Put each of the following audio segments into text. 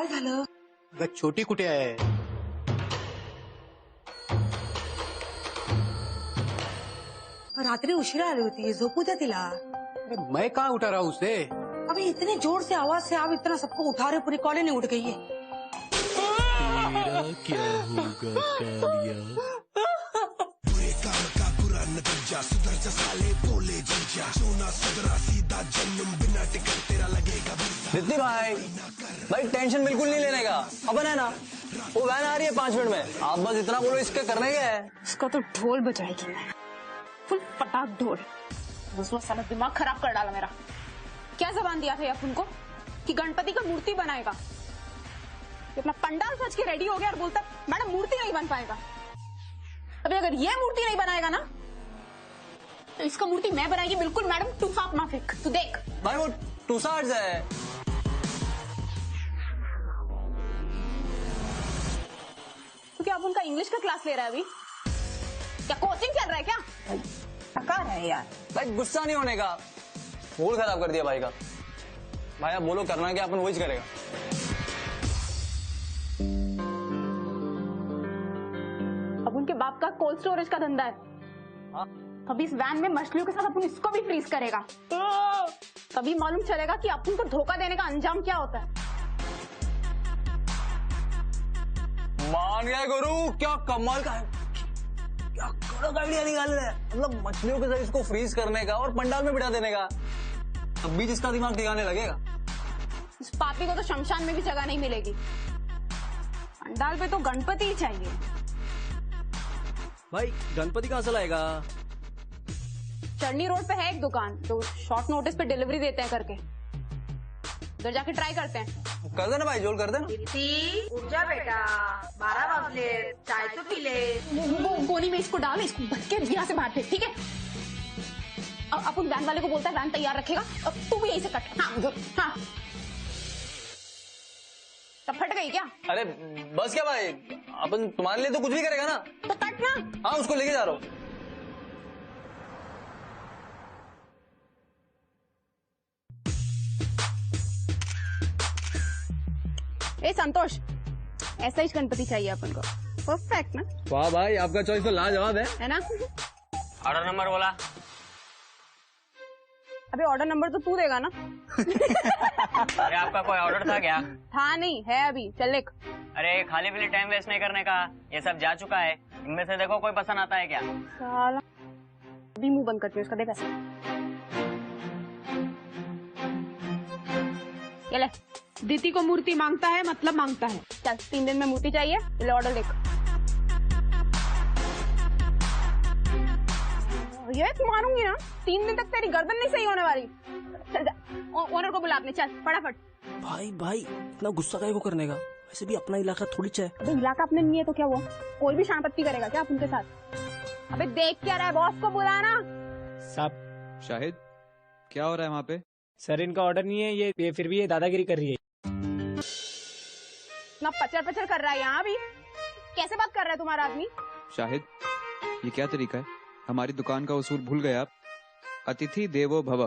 काय झालं? अगं छोटी कुठे आहे? रात्री उशिरा आली होती, झोपू दे तिला। अरे मैं कहाँ उठा रहा हूँ उसे? अबे इतने जोर से आवाज से आप इतना सबको उठा रहे, पूरी कॉलोनी उठ गई है। तेरा क्या होगा कालिया? बुरे काम का बुरा नतीजा, सुधर जा साले बोले जीजा, जो ना सुधरा सीधा जन्म बिना टिकट तेरा लगेगा नितिन भाई टेंशन बिल्कुल नहीं लेने का। अपन है ना, वो वैन आ रही है 5 मिनट में, आप बस इतना बोलो इसके करने का है। इसका तो ढोल बजाएगी मैं, फुल पटाख ढोल। उसमें सारा दिमाग खराब कर डाला मेरा। क्या जबान दिया था ये अपन को कि गणपति का मूर्ति बनाएगा? ये अपना पंडाल सज के रेडी हो गया और बोलता मैडम मूर्ति नहीं बन पाएगा। अभी अगर ये मूर्ति नहीं बनाएगा ना तो इसका मूर्ति मैं बनाएगी। बिल्कुल मैडम, तू फाप माफिक, तू देख भाई वो टूसार्ड्स है। तो क्या आप उनका इंग्लिश का क्लास ले रहा है अभी? क्या कोचिंग चल रहा है क्या? थका है यार। भाई गुस्सा नहीं होने का, मूड खराब कर दिया भाई का। भाई आप बोलो करना क्या, अपन वही करेगा। अब उनके बाप का कोल्ड स्टोरेज का धंधा है। हाँ? अभी इस वैन में मछलियों के साथ अपन इसको भी फ्रीज करेगा, तभी मालूम चलेगा कि अपन को धोखा देने का अंजाम क्या होता है। मान गया गुरु, क्या कमाल का है, क्या कड़क आइडिया निकाल रहे हैं। मतलब मछलियों के साथ इसको फ्रीज करने का और पंडाल में बिठा देने का। अब भी जिसका दिमाग ठिकाने लगेगा। इस पापी को तो शमशान में भी जगह नहीं मिलेगी। पंडाल पे तो गणपति ही चाहिए। भाई गणपति कहाँ से लाएगा? चरनी रोड पे है एक दुकान, तो शॉर्ट नोटिस पे डिलीवरी देते हैं करके। उधर जाके ट्राई करते हैं। कर देना भाई, जोल कर देना। उठ जा बेटा, 12 बजे, चाय तो पी ले। वो गोनी में इसको डाल, इसको भर के यहाँ से बाहर फेंक, ठीक है? अब अपन वैन वाले को बोलता है वैन तैयार रखेगा, अब तू भी यहीं से कट। हाँ उधर, हाँ। तब फट गई क्या? अरे बस क्या भाई, अपन तुम्हारे लिए तो कुछ भी करेगा ना। तो कट ना। हाँ उसको लेके जा रहा हूँ। ए संतोष, ऐसा ही गणपति चाहिए अपन को। परफेक्ट ना? वाह भाई, आपका चॉइस तो लाजवाब है ना? ऑर्डर नंबर बोला। अबे ऑर्डर नंबर तो तू देगा ना? अरे आपका कोई ऑर्डर था क्या? था नहीं, है अभी। चल लिख। अरे खाली पीली टाइम वेस्ट नहीं करने का, ये सब जा चुका है। इनमें से देखो कोई पसंद आता है क्या? साला अभी मुंह बंद करती हूँ उसका, देख ऐसे। ये ले। दीदी को मूर्ति मांगता है, मतलब मांगता है। चल 3 दिन में मूर्ति चाहिए, ले ऑर्डर लिख। ये मारूंगी ना, 3 दिन तक तेरी गर्दन नहीं सही होने वाली। चल जा, ओनर को बुला अपने, चल फटाफट। भाई इतना गुस्सा काहे को करने का? वैसे भी अपना इलाका थोड़ी है। अबे इलाका अपने नहीं है तो क्या हुआ? कोई भी शांपत्ती करेगा क्या उनके साथ? अबे देख क्या रहा है, बॉस को बुलाना। साहब शाहिद, क्या हो रहा है वहाँ पे? सर इनका ऑर्डर नहीं है, ये फिर भी ये दादागिरी कर रही है। ना पचर पचर कर रहा है यहाँ भी। कैसे बात कर रहा है तुम्हारा आदमी? शाहिद, ये क्या तरीका है? हमारी दुकान का उसूल भूल गए आप? अतिथि देवो भव।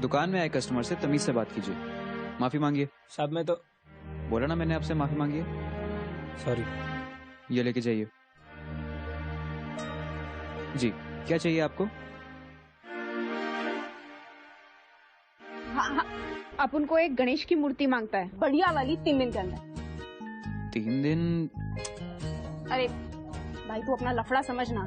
दुकान में आए कस्टमर से तमीज से बात कीजिए, माफी मांगिए। साहब मैं तो बोला ना मैंने आपसे, माफी मांगिए। सॉरी। ये लेके जाइए। जी, क्या चाहिए आपको? हाँ, अपन को एक गणेश की मूर्ति मांगता है, बढ़िया वाली, 3 दिन के अंदर। 3 दिन? अरे भाई तू अपना लफड़ा समझना।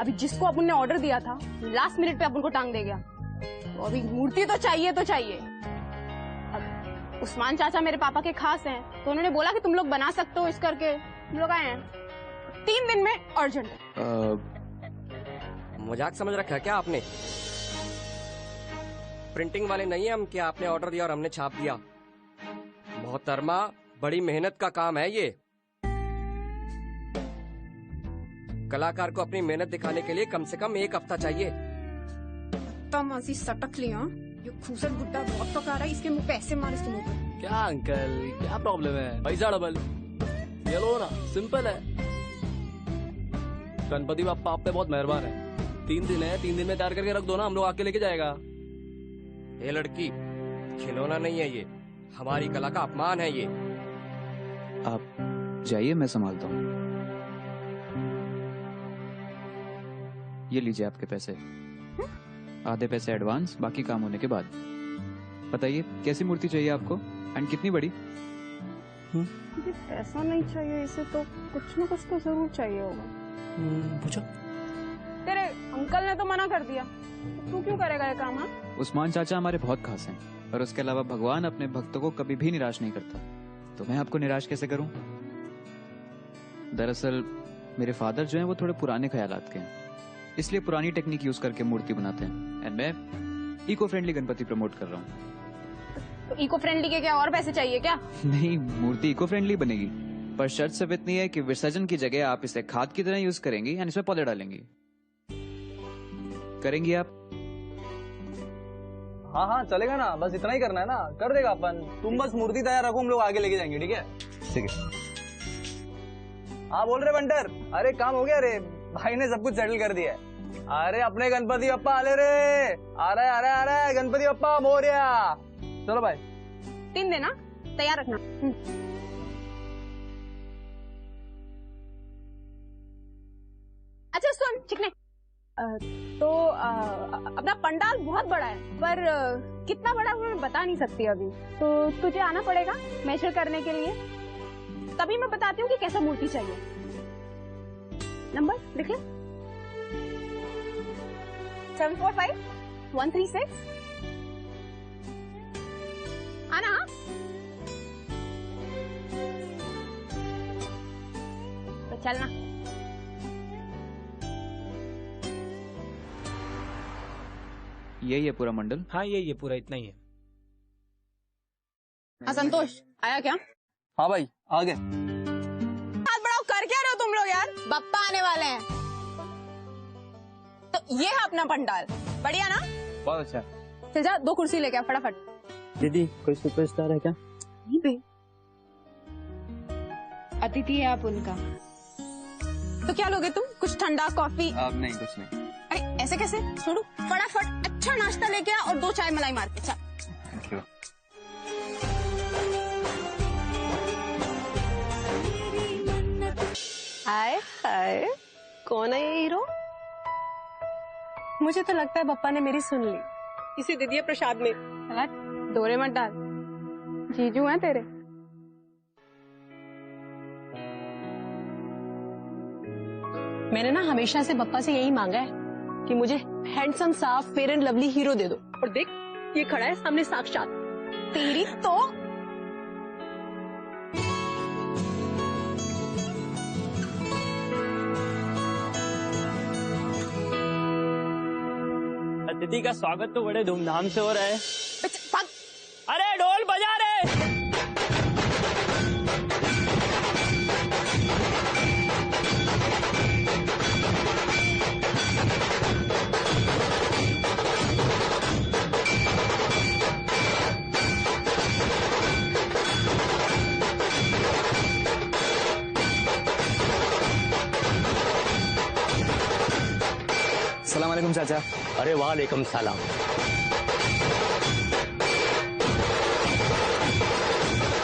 अभी जिसको अपन ने ऑर्डर दिया था लास्ट मिनट पे अपन को टांग दे गया, तो अभी मूर्ति तो चाहिए तो चाहिए। अब उस्मान चाचा मेरे पापा के खास हैं, तो उन्होंने बोला कि तुम लोग बना सकते हो, इस करके हम लोग आए हैं। 3 दिन में अर्जेंट है। मजाक समझ रखा क्या आपने? प्रिंटिंग वाले नहीं है हम कि आपने ऑर्डर दिया और हमने छाप दिया। मोहतरमा, बड़ी मेहनत का काम है ये। कलाकार को अपनी मेहनत दिखाने के लिए कम से कम 1 हफ्ता चाहिए। मासी सटक लिया, ये खूसट बुड्ढा बहुत पका रहा है, इसके मुंह पे ऐसे मार, इसके मुंह पे। क्या अंकल, क्या प्रॉब्लम है? पैसा डबल, ये लो ना, सिंपल है। गणपति बाप्पा आप पे बहुत मेहरबान है। 3 दिन है, 3 दिन में तैयार करके रख दो ना, हम लोग आके लेके जाएगा। ये लड़की खिलौना नहीं है ये, हमारी कला का अपमान है ये। आप जाइए, मैं संभालता हूँ। ये लीजिए आपके पैसे, आधे पैसे एडवांस, बाकी काम होने के बाद। बताइए कैसी मूर्ति चाहिए आपको एंड कितनी बड़ी? मुझे पैसा नहीं चाहिए इसे, तो कुछ ना कुछ तो जरूर चाहिए होगा। पूछो। तेरे अंकल ने तो मना कर दिया, तू क्यों करेगा ये काम? हाँ, उस्मान चाचा हमारे बहुत खास हैं और उसके अलावा भगवान अपने भक्तों को कभी भी निराश नहीं करता, तो मैं आपको निराश कैसे करूं? दरअसल मेरे फादर जो हैं वो थोड़े पुराने ख्यालात के हैं, इसलिए पुरानी टेक्निक यूज करके मूर्ति बनाते हैं एंड मैं इको फ्रेंडली गणपति प्रमोट कर रहा हूँ। तो इको फ्रेंडली के क्या और पैसे चाहिए क्या? नहीं, मूर्ति इको फ्रेंडली बनेगी, पर शर्त सिर्फ इतनी है कि विसर्जन की जगह आप इसे खाद की तरह यूज करेंगी एंड इसमें पौधे डालेंगी। करेंगी आप? हाँ हाँ चलेगा ना, बस इतना ही करना है ना, कर देगा अपन। तुम बस मूर्ति तैयार रखो, हम लोग आगे लेके जाएंगे। ठीक है? ठीक है। हाँ बोल रहे बंटर, अरे काम हो गया रे, भाई ने सब कुछ सेटल कर दिया है। अरे अपने गणपति बप्पा आले रे, आ रहा है गणपति बप्पा मोरया। चलो भाई 3 देना, तैयार रखना। अच्छा सुन चिकने, तो अपना पंडाल बहुत बड़ा है, पर कितना बड़ा है मैं बता नहीं सकती अभी, तो तुझे आना पड़ेगा मेजर करने के लिए, तभी मैं बताती हूँ कि कैसा मूर्ति चाहिए। नंबर लिख ले, 745136। आना। तो चलना। यही है पूरा मंडल? हाँ ये पूरा इतना ही है। हाँ संतोष, आया क्या? हाँ भाई आ गए। हाथ बढ़ाओ, कर क्या रहे हो तुम लोग यार? बप्पा आने वाले हैं। तो ये है अपना पंडाल, बढ़िया ना? बहुत अच्छा। चल जा, 2 कुर्सी लेके आ फटाफट। दीदी कोई सुपरस्टार है क्या? नहीं बे, अतिथि है आप उनका। तो क्या लोगे तुम? कुछ ठंडा कॉफी? नहीं कुछ नहीं। अरे ऐसे कैसे? छोड़ू, फटाफट अच्छा नाश्ता लेके आ और 2 चाय मलाई मार के। चल। Thank you. हाय हाय, कौन है ये हीरो? मुझे तो लगता है बप्पा ने मेरी सुन ली, इसे दे दिया प्रसाद में। दोरे मत डाल, जीजू हैं तेरे। मैंने ना हमेशा से बप्पा से यही मांगा है कि मुझे हैंडसम साफ फेयर एंड लवली हीरो दे दो, और देख ये खड़ा है सामने साक्षात। तेरी तो अतिथि का स्वागत तो बड़े धूमधाम से हो रहा है। भाग। अरे ढोल बजा रे। सलाम अलैकुम चाचा। अरे वालेकुम सलाम।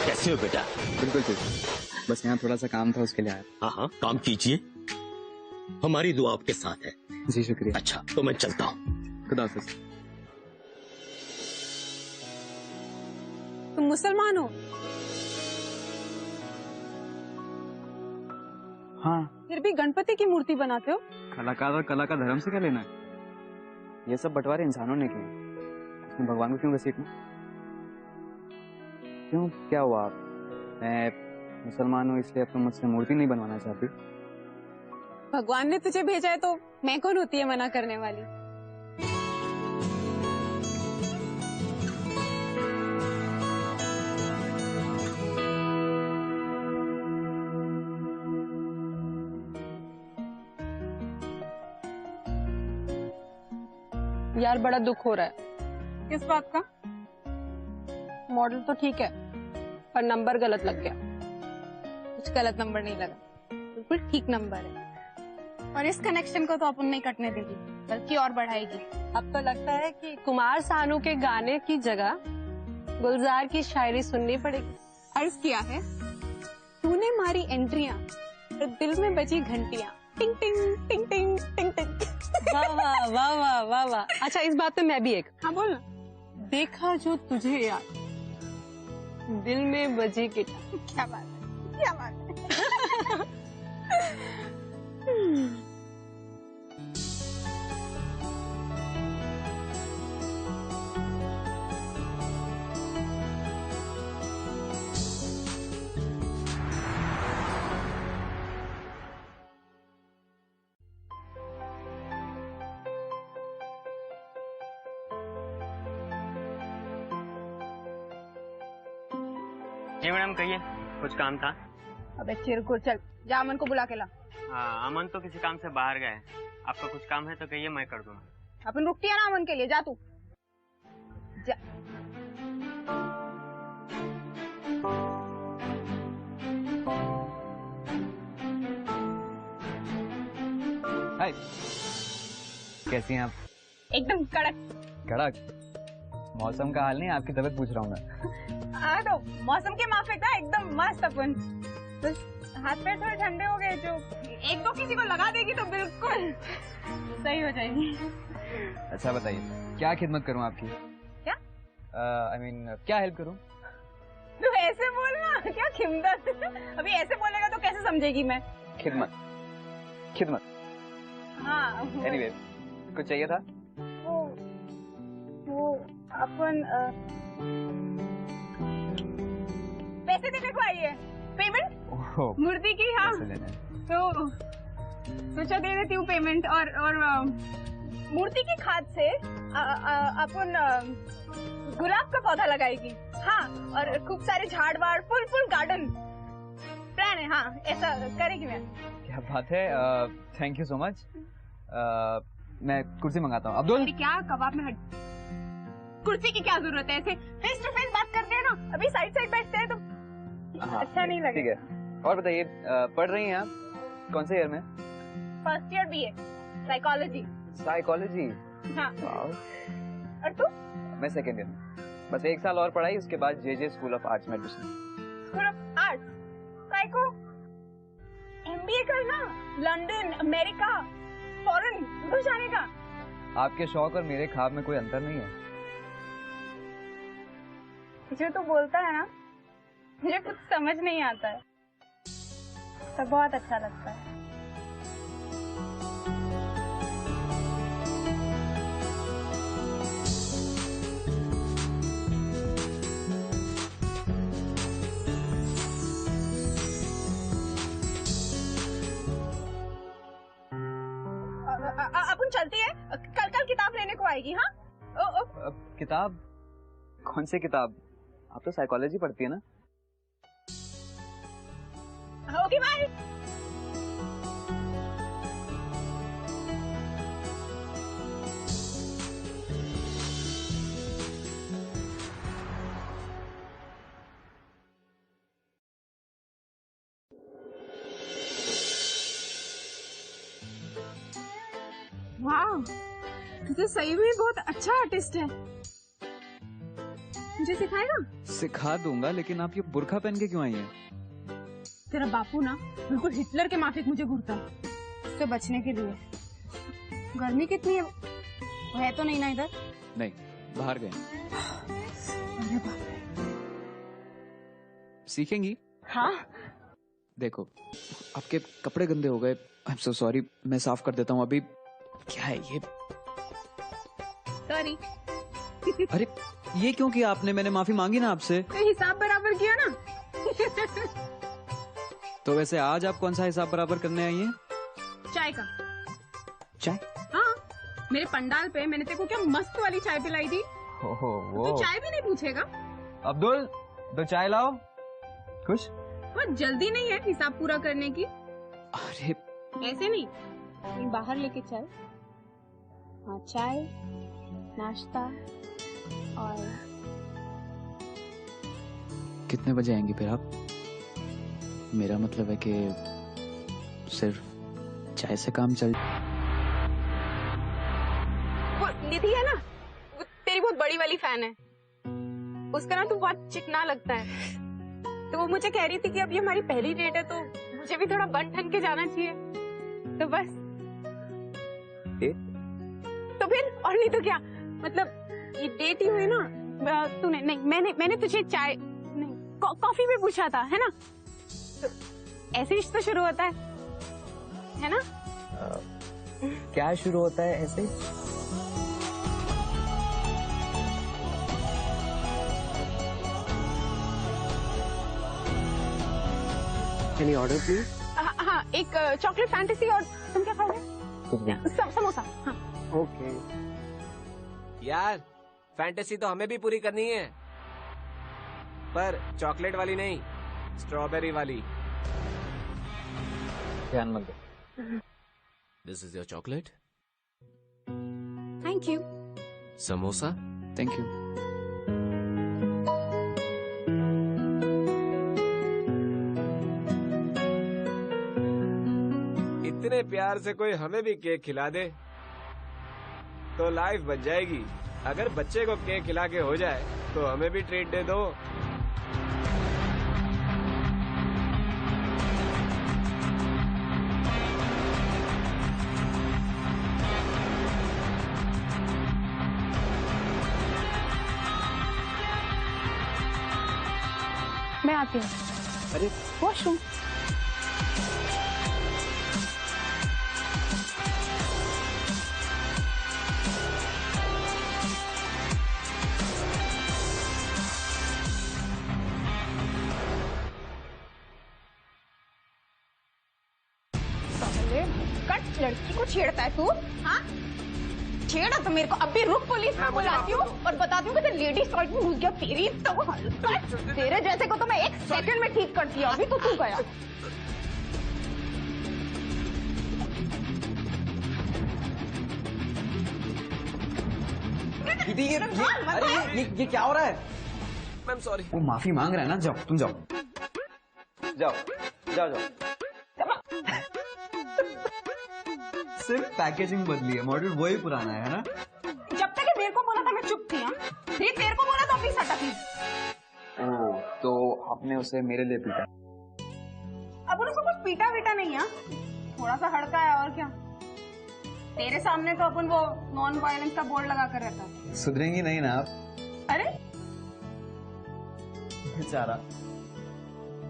कैसे हो बेटा? बिल्कुल ठीक, बस यहाँ थोड़ा सा काम था उसके लिए आया। हाँ हाँ काम कीजिए, हमारी दुआ आपके साथ है। जी शुक्रिया। अच्छा तो मैं चलता हूँ। खुदा हाफिज। तुम मुसलमान हो? हाँ। फिर भी गणपति की मूर्ति बनाते हो? कलाकार और कला का धर्म से क्या लेना है? ये सब बंटवारे इंसानों ने किए, उसमें भगवान को क्यों घसीटना? क्यों, क्या हुआ? आप मैं मुसलमान हूँ इसलिए अब तुम मुझसे मूर्ति नहीं बनवाना चाहती? भगवान ने तुझे भेजा है तो मैं कौन होती है मना करने वाली? यार बड़ा दुख हो रहा है। किस बात का? मॉडल तो ठीक है पर नंबर गलत लग गया। कुछ गलत नंबर नहीं लगा, बिल्कुल ठीक नंबर है। और इस कनेक्शन को तो अपन नहीं कटने देगी, बल्कि और बढ़ाएगी। अब तो लगता है कि कुमार सानू के गाने की जगह गुलजार की शायरी सुननी पड़ेगी। अर्ज किया है, तूने मारी एंट्रियां तो दिल में बजी घंटियां, टिंग टिंग टिंग टिंग टिंग टिंग। वाह वाह वाह वाह वाह वाह। अच्छा इस बात में मैं भी एक। हाँ बोल ना। देखा जो तुझे याद, दिल में बजी गिटार। क्या बात है, क्या बात है। जी मैडम कहिए, कुछ काम था? अबे चिरकुर, चल जा अमन को बुला के ला। हाँ, अमन तो किसी काम से बाहर गए हैं। आपका कुछ काम है तो कहिए, मैं कर दूंगा। अपन रुकती है ना अमन के लिए, जा तू जा। हाय, कैसी हैं आप? एकदम कड़क। कड़क? मौसम का हाल नहीं, आपकी तबीयत पूछ रहा हूँ मैं। हाँ तो मौसम के माफिक ना, एकदम मस्त अपन। बस हाथ पैर थोड़े ठंडे हो गए, जो एक दो किसी को लगा देगी तो बिल्कुल सही हो जाएगी। अच्छा बताइए, क्या खिदमत करूँ आपकी? क्या? I mean, क्या हेल्प करूँ? तू ऐसे बोल ना, क्या खिदमत। अभी ऐसे बोलेगा तो कैसे समझेगी मैं? खिदमत, खिदमत। हाँ Anyway, कुछ चाहिए था? वो अपन पैसे देने को आई है, पेमेंट मूर्ति की। हाँ तो सोचा दे देती हूँ पेमेंट। और मूर्ति की खाद से अपन गुलाब का पौधा लगाएगी। हाँ, और खूब सारे झाड़ वाड़, फुल गार्डन प्लान है। हाँ ऐसा करेगी मैं। क्या बात है, थैंक यू सो मच। मैं कुर्सी मंगाता हूँ। अब्दुल क्या कबाब में हट, कुर्सी की क्या जरूरत है, ऐसे फेस टू फेस बात करते हैं ना, अभी साइड साइड बैठते हैं तो अच्छा नहीं लगेगा। ठीक है, और बताइए, पढ़ रही हैं आप? कौन से ईयर में? First year BA psychology. Psychology? हाँ। और तू? मैं सेकेंड ईयर में। बस 1 साल और पढ़ाई, उसके बाद JJ स्कूल ऑफ आर्ट्स में admission. School of arts? Psycho MBA करना, लंदन, अमेरिका, फॉरेन उधर जाने का। आपके शौक और मेरे ख्वाब में कोई अंतर नहीं है। जो तू बोलता है ना, मुझे कुछ समझ नहीं आता है, तो बहुत अच्छा लगता है। अपन चलती है, कल किताब लेने को आएगी। हाँ किताब? कौन सी किताब? आप तो साइकोलॉजी पढ़ती है ना? Okay bye. वाह, तो सही में बहुत अच्छा आर्टिस्ट है। मुझे सिखाएगा? सिखा दूंगा, लेकिन आप ये बुर्का पहन के क्यों आई हैं? तेरा बापू ना बिल्कुल हिटलर के माफिक मुझे घूरता है, उससे बचने के लिए। गर्मी कितनी है? वो है तो नहीं ना इधर? नहीं, बाहर गए। अरे बाप रे। सीखेंगी? हाँ। देखो, आपके कपड़े गंदे हो गए। आई एम सो सॉरी, मैं साफ कर देता हूँ अभी। क्या है ये? सॉरी। अरे ये क्यों किया आपने? मैंने माफी मांगी ना आपसे। तो हिसाब बराबर किया ना। तो वैसे आज आप कौन सा हिसाब बराबर करने आई हैं? चाय का। चाय? हाँ, मेरे पंडाल पे मैंने तेरे को क्या मस्त वाली चाय पिलाई थी। ओहो, वो तो चाय भी नहीं पूछेगा? अब्दुल, 2 चाय लाओ। खुश? बहुत जल्दी नहीं है हिसाब पूरा करने की। अरे ऐसे नहीं, कहीं बाहर लेके चल। हाँ, चाय, नाश्ता और कितने बजे आएंगी फिर आप? मेरा मतलब है कि सिर्फ चाय से काम चल। वो निधि है ना, वो तेरी बहुत बड़ी वाली फैन है। उसका ना तू बहुत चिकना लगता है। तो वो मुझे कह रही थी कि अब ये हमारी पहली डेट है, तो मुझे भी थोड़ा बन ठन के जाना चाहिए। तो बस तो फिर और नहीं तो क्या, मतलब ये डेट ही हुई ना। तूने नहीं, मैंने तुझे चाय नहीं कॉफी पे पूछा था, है ना? तो ऐसे रिश्ता शुरू होता है ना? क्या शुरू होता है ऐसे? Any order please? हाँ, एक चॉकलेट फैंटेसी, और तुम क्या खाओगे? समोसा। हाँ। ओके। यार फैंटेसी तो हमें भी पूरी करनी है, पर चॉकलेट वाली नहीं, स्ट्रॉबेरी वाली। ध्यान मत दो। This is your chocolate. Thank you. Samosa. Thank you. इतने प्यार से कोई हमें भी केक खिला दे तो लाइफ बच जाएगी। अगर बच्चे को केक खिला के हो जाए तो हमें भी ट्रीट दे दो। मैं आती हूँ। अरे वॉशरूम। लड़की को छेड़ता है तू? हाँ, छेड़ा तो मेरे को अभी रुक, पुलिस में बुलाती हूँ और बताती हूँ कि लेडीज टॉयलेट में घुस गया। तेरी तो तेरे जैसे को तो मैं 1 सेकंड में ठीक करती हूँ। अभी तो तू गया। दीदी ये क्या हो रहा है? Ma'am sorry. वो माफी मांग रहा है ना, जाओ तुम जाओ जाओ जाओ जाओ। सिर्फ पैकेजिंग बदली है, मॉडल वही पुराना है ना? जब तक ये मेरे को बोला था मैं चुप थी। हाँ, फिर तेरे को बोला तो अभी सटा थी। ओह, तो आपने उसे मेरे लिए पीटा? अब उसको कुछ पीटा वीटा नहीं है, थोड़ा सा हड़का है और क्या। तेरे सामने तो अपन वो नॉन वायलेंस का बोर्ड लगा कर रहता है। सुधरेंगी नहीं ना आप? अरे बेचारा।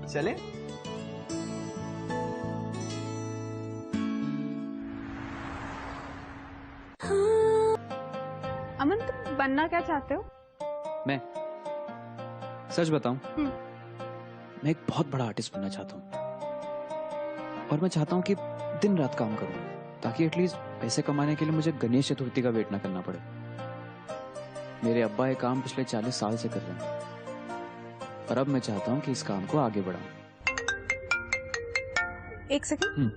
चले? अमन, तुम बनना क्या चाहते हो? मैं सच बताऊं, मैं एक बहुत बड़ा आर्टिस्ट बनना चाहता हूं। और मैं चाहता हूं कि दिन रात काम करूं, ताकि एटलीस्ट पैसे कमाने के लिए मुझे गणेश चतुर्थी का वेट ना करना पड़े। मेरे अब्बा ये काम पिछले 40 साल से कर रहे हैं, और अब मैं चाहता हूं कि इस काम को आगे बढ़ाऊं। 1 सेकंड।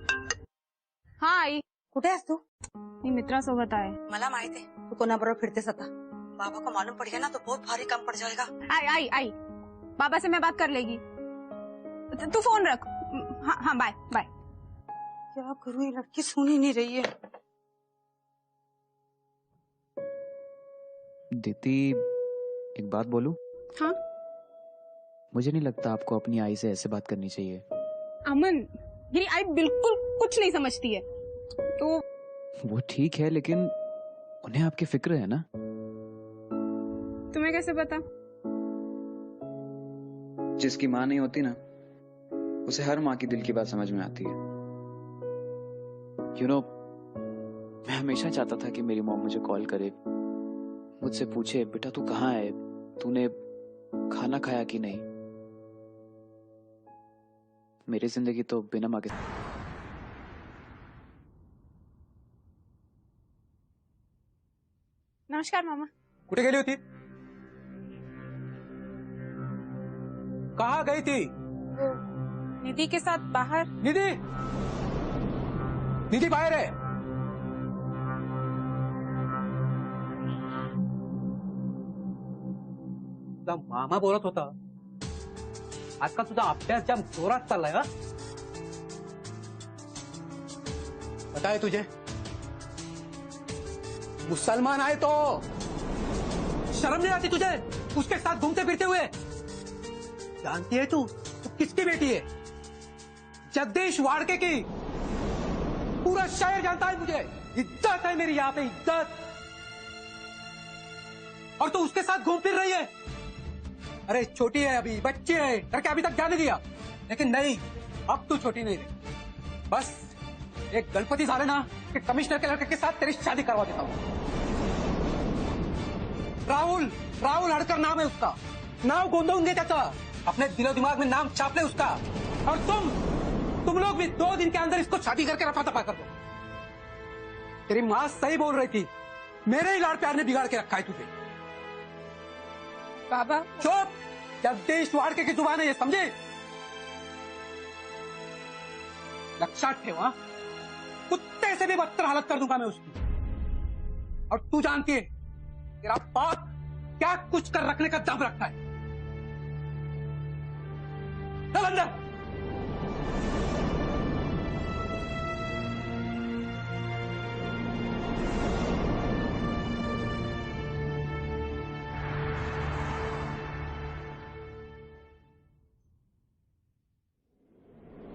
हाँ आई। कुठे आहेस तू? मी मित्रासोबत आहे। मला माहित आहे तू कोणाबरोबर फिरतेस आता। बाबा को मालूम पड़ गया ना तो बहुत भारी काम पड़ जाएगा। आई आई आई, बाबा से मैं बात कर लेगी। तू फोन रख। हाँ हाँ, बाय बाय। क्या करूं, ये लड़की सुन ही नहीं रही है। दीदी, एक बात बोलूं? हाँ? मुझे नहीं लगता आपको अपनी आई से ऐसे बात करनी चाहिए। अमन, मेरी आई बिल्कुल कुछ नहीं समझती है। तो वो ठीक है, लेकिन उन्हें आपकी फिक्र है ना? तुम्हें कैसे पता? जिसकी माँ नहीं होती ना, उसे हर माँ की दिल की बात समझ में आती है। You know, मैं हमेशा चाहता था कि मेरी मॉम मुझे कॉल करे, मुझसे पूछे, बेटा तू कहाँ है, तूने खाना खाया कि नहीं। मेरी जिंदगी तो बिना माँ के। नमस्कार मामा। कुठे गेली होती? कहाँ गई थी? वो निधि के साथ बाहर। निधि, निधि बाहेर आहे। तुझा मामा बोलत होता, आजकाल तुझा अभ्यास जाम जोरात चाललाय ना? पता है तुझे, मुसलमान आहे तो। शर्म नहीं आती तुझे? उसके साथ घूमते फिरते हुए। जानती है तू किसकी बेटी है? जगदीश वाड़के की। पूरा शहर जानता है मुझे। इज्जत है मेरी यहाँ पे, इज्जत। और तू उसके साथ घूम फिर रही है। अरे छोटी है अभी, बच्ची है, करके अभी तक जाने दिया। लेकिन नहीं, अब तू छोटी नहीं रही। बस एक गणपति साले ना कि कमिश्नर के लड़के के साथ तेरी शादी करवा देता हूँ। राहुल, राहुल हड़कर नाम है उसका। नाव गोंदवून घे त्याचा। अपने दिलो दिमाग में नाम छाप ले उसका। और तुम लोग भी 2 दिन के अंदर इसको शादी करके रफा दफा कर दो। तेरी माँ सही बोल रही थी, मेरे ही लाड़ प्यार ने बिगाड़ के रखा है तुझे। बाबा चुप, जगदीश वाड़के की जुबान है ये, समझे? लक्षात ठेव, हाँ? कुत्ते से भी बदतर हालत कर दूंगा मैं उसकी। और तू जानती है तेरा बाप क्या कुछ कर रखने का दम रखता है। चल अंदर।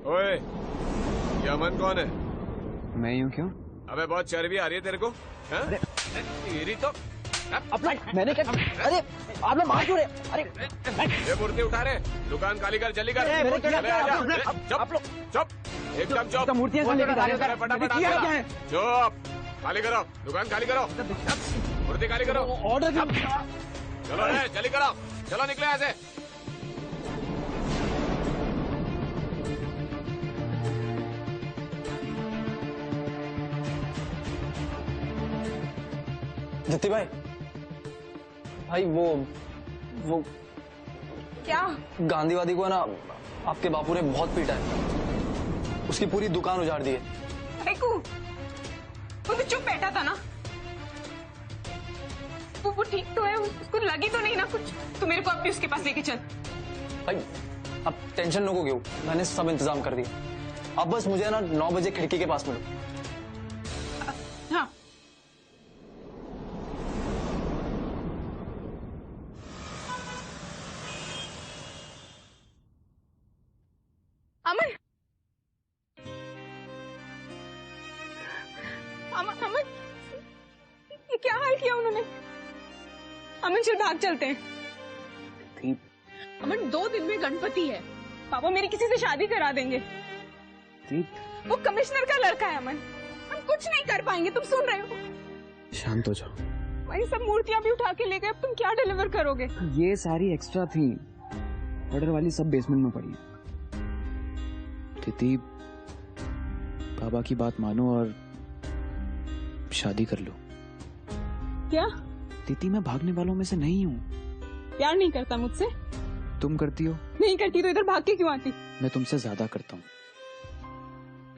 ओए, ये अमन कौन है? मैं यूं क्यों? अबे बहुत चर्बी आ रही है तेरे को, हैं? तेरी तो मैंने क्या? अरे आपने मार क्यों रहे? अरे ये मूर्ति उठा रहे, दुकान खाली कर, जल्दी कर। मैंने क्या अबे आजा, किया? चुप, चुप, एकदम चुप। मूर्तियां कहाँ लेकर जा रहे हो? फटाफट किया क्या है? चुप, खाली करो, दुकान खाली करो, मूर्ति खाली करो। ऑर्डर चलो रे, जल्दी करो, चलो निकले यहाँ से। दीप्ति भाई, भाई वो क्या? गांधीवादी को है ना आपके बापू ने बहुत पीटा है। उसकी पूरी दुकान उजाड़ दी है। देखो, वो तो चुप बैठा था ना। वो ठीक तो है, उसको लगी तो नहीं ना कुछ। तो मेरे को अब भी उसके पास लेके चल। भाई अब टेंशन नो क्यों, मैंने सब इंतजाम कर दिया। अब बस मुझे है ना 9 बजे खिड़की के पास मिलो। हाँ। अमन, अमन, अमन, ये क्या हाल किया उन्होंने? अमन चल भाग चलते हैं। अमन 2 दिन में गणपति है, पापा मेरी किसी से शादी करा देंगे। वो कमिश्नर का लड़का है अमन, हम कुछ नहीं कर पाएंगे, तुम सुन रहे हो? शांत हो जाओ। वही सब मूर्तियां भी उठा के ले गए, अब तुम क्या डिलीवर करोगे? ये सारी एक्स्ट्रा थी, ऑर्डर वाली सब बेसमेंट में पड़ी है। तिथि, बाबा की बात मानो और शादी कर लो। क्या? तिथि, मैं भागने वालों में से नहीं हूँ। प्यार नहीं करता मुझसे? तुम करती हो। नहीं करती तो इधर भाग के क्यों आती? मैं तुमसे ज्यादा करता हूँ,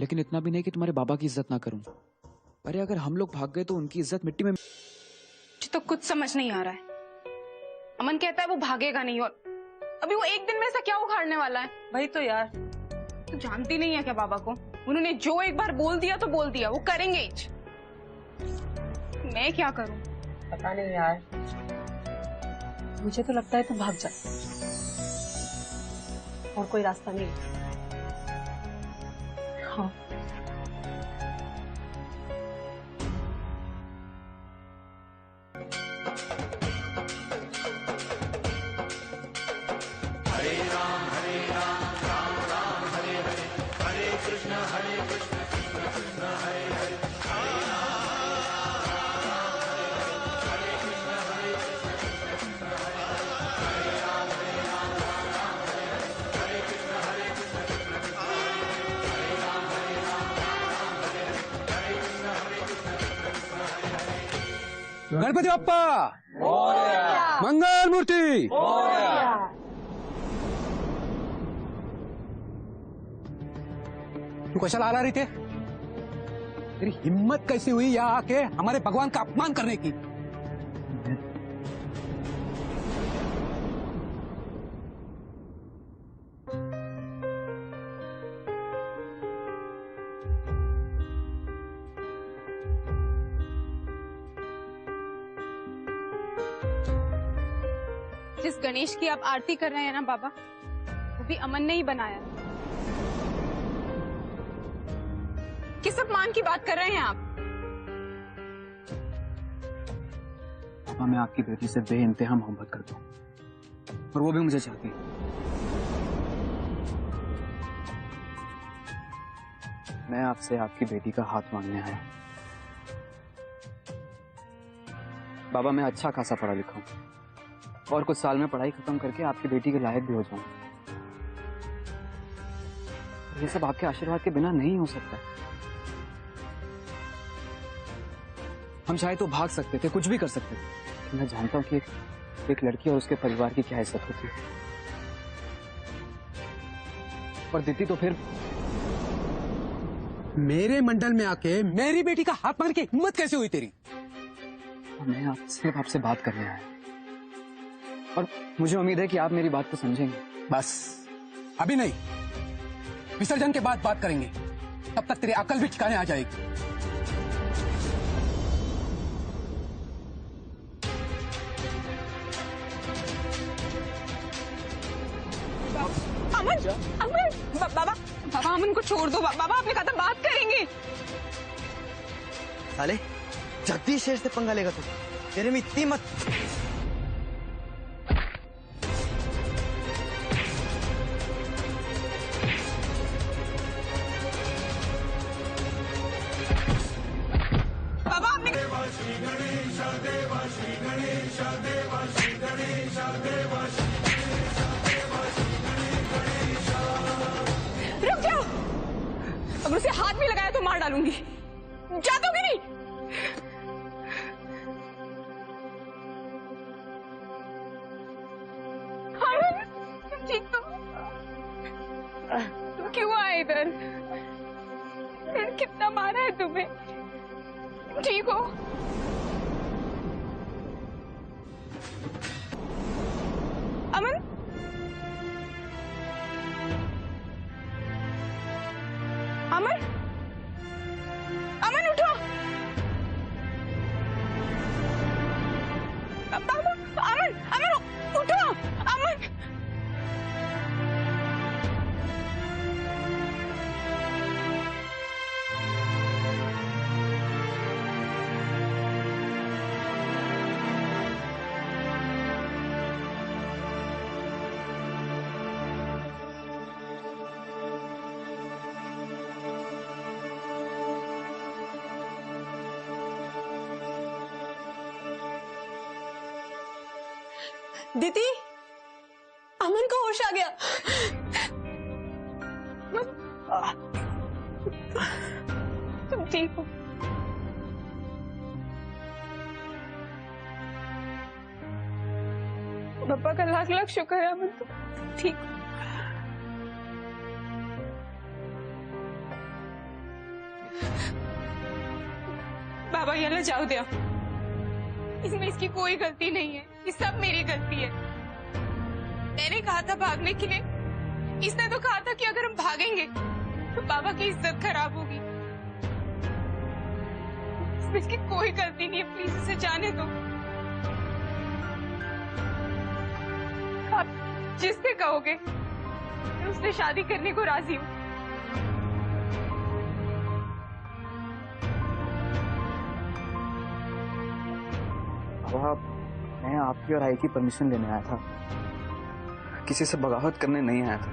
लेकिन इतना भी नहीं कि तुम्हारे बाबा की इज्जत ना करूं। अरे अगर हम लोग भाग गए तो उनकी इज्जत मिट्टी में। मुझे तो कुछ समझ नहीं आ रहा है। अमन कहता है वो भागेगा नहीं, और अभी वो एक दिन में ऐसा क्या उखाड़ने वाला है? वही तो यार। तू जानती नहीं है क्या बाबा को? उन्होंने जो एक बार बोल दिया तो बोल दिया, वो करेंगे ही। मैं क्या करूं? पता नहीं यार, मुझे तो लगता है तू भाग जा। और कोई रास्ता नहीं। हाँ। गणपति बाप्पा मंगल मूर्ति। तू कशाला आला रही थे? तेरी हिम्मत कैसी हुई यहाँ आके हमारे भगवान का अपमान करने की? जिस गणेश की आप आरती कर रहे हैं ना बाबा, वो भी अमन ने ही बनाया। किस अपमान की बात कर रहे हैं आप? पापा, मैं आपकी बेटी से बेइंतहा मोहब्बत करता हूँ और वो भी मुझे चाहती है। मैं आपसे आपकी बेटी का हाथ मांगने आया। बाबा, मैं अच्छा खासा पढ़ा लिखा हूँ और कुछ साल में पढ़ाई खत्म करके आपकी बेटी के लायक भी हो जाऊं। ये सब आपके आशीर्वाद के बिना नहीं हो सकता। हम चाहे तो भाग सकते थे, कुछ भी कर सकते थे। मैं जानता हूं कि एक लड़की और उसके परिवार की क्या इज्जत होती है। और दीदी तो फिर मेरे मंडल में आके मेरी बेटी का हाथ मार के हिम्मत कैसे हुई तेरी? मैं सिर्फ आपसे बात करने आया और मुझे उम्मीद है कि आप मेरी बात को समझेंगे। बस अभी नहीं, विसर्जन के बाद बात करेंगे। तब तक तेरी अकल भी ठिकाने आ जाएगी। अमन, अमन, बाबा, बाबा अमन को छोड़ दो। बाबा आपने कहा था बात करेंगे। साले जगदीश शेर से पंगा लेगा तू? तेरे में इतनी मत। बाबा आपने रुक जाओ। अगर उसे हाथ भी लगाया तो मार डालूंगी। जा दोगे नहीं? ठीक तो तुम क्यों आए इधर? कितना मारा है तुम्हें? ठीक हो? अमन, अमन, अमन उठो। बाबा, अमन, अमन उठो। अमन, दीदी, अमन को होश आ गया। तुम ठीक हो? पापा का लाख लाख शुक्र है अमन, तुम ठीक हो? बाबा ये ला जाओ दिया। इसमें इसकी कोई गलती नहीं है, ये सब मेरी गलती है। मैंने कहा था भागने के लिए, इसने तो कहा था कि अगर हम भागेंगे तो बाबा की इज्जत खराब होगी। इसमें इसकी कोई गलती नहीं है, प्लीज इसे जाने दो। आप जिससे कहोगे मैं उससे शादी करने को राजी हूँ। मैं आपकी और आई की परमिशन लेने आया था, किसी से बगावत करने नहीं आया था।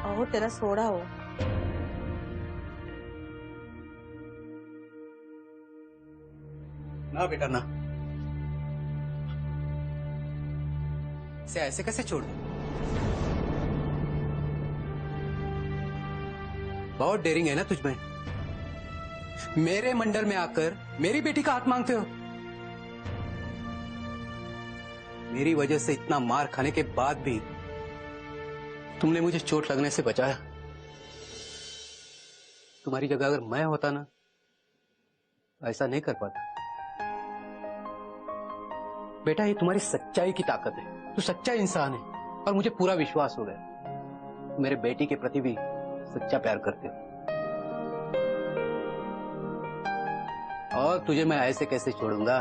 अहो तेरा सोड़ा हो। ना बेटा ना, इसे ऐसे कैसे छोड़ दे? बहुत डेयरिंग है ना तुझमें। मेरे मंडल में आकर मेरी बेटी का हाथ मांगते हो। मेरी वजह से इतना मार खाने के बाद भी तुमने मुझे चोट लगने से बचाया। तुम्हारी जगह अगर मैं होता ना, ऐसा नहीं कर पाता। बेटा ये तुम्हारी सच्चाई की ताकत है, तू सच्चा इंसान है और मुझे पूरा विश्वास हो गया मेरे बेटी के प्रति भी सच्चा प्यार करते हो। और तुझे मैं ऐसे कैसे छोड़ूंगा?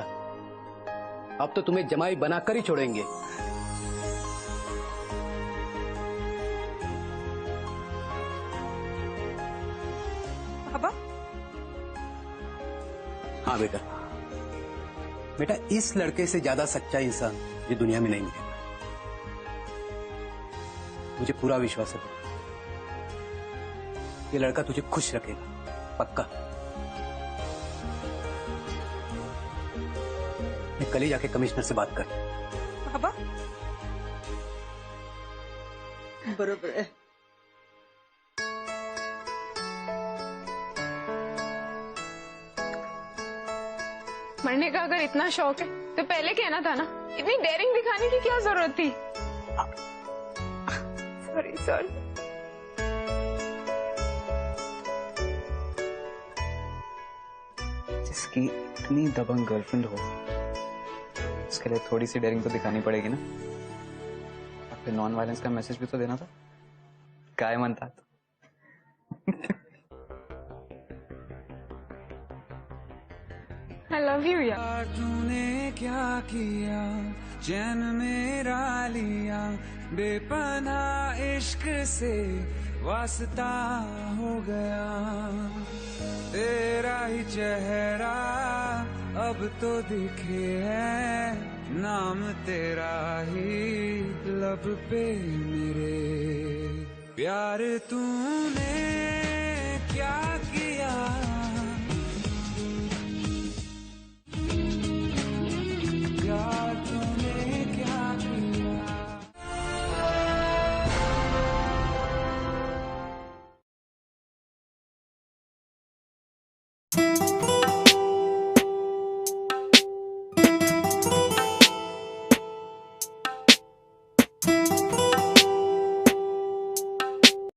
अब तो तुम्हें जमाई बनाकर ही छोड़ेंगे। पापा हाँ बेटा, बेटा इस लड़के से ज्यादा सच्चा इंसान ये दुनिया में नहीं मिलेगा। मुझे पूरा विश्वास है ये लड़का तुझे खुश रखेगा, पक्का। मैं कल ही जाके कमिश्नर से बात कर। पापा बरोबर है। मरने का अगर इतना शौक है तो पहले कहना था ना, इतनी डेयरिंग दिखाने की क्या जरूरत थी। Sorry sorry. जिसकी इतनी दबंग गर्लफ्रेंड हो उसके लिए थोड़ी सी डेयरिंग तो दिखानी पड़ेगी ना। और फिर नॉन वायलेंस का मैसेज भी तो देना था, काय मनता। I love you यार। तूने क्या किया, चैन मेरा लिया, बेपनाह इश्क से वास्ता हो गया। तेरा ही चेहरा अब तो दिखे है, नाम तेरा ही लब पे मेरे। प्यार तूने